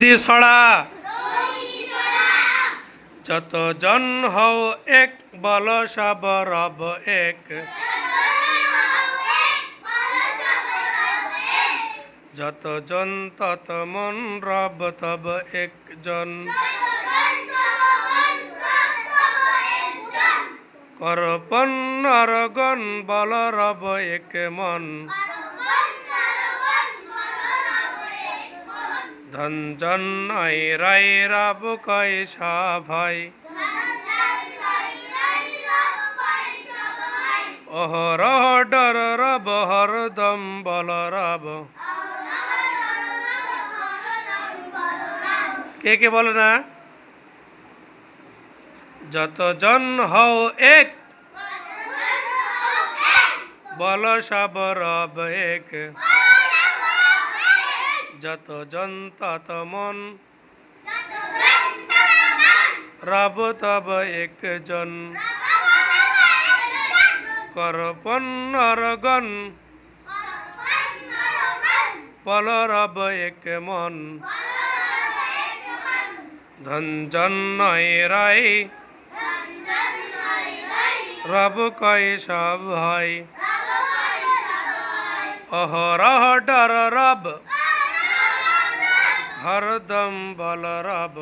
ছড়া যতজন হও এক বল সব রব এক, যতজন তত মন রব তব একজন। করপন নরগণ বল রব এক মন, ধনজন নাই রাই রব কয় সভাই। অহরহ ডর রব হরদম বল রব। কে কে বলে না? যতজন হও এক বল সব রব এক, যতজন তত মন রব তব একজন। করপন নরগণ বল রব এক মন, ধনজন নয় রাই রব কয় সব হয়। অহরহ ডর রব হরদম বল রব।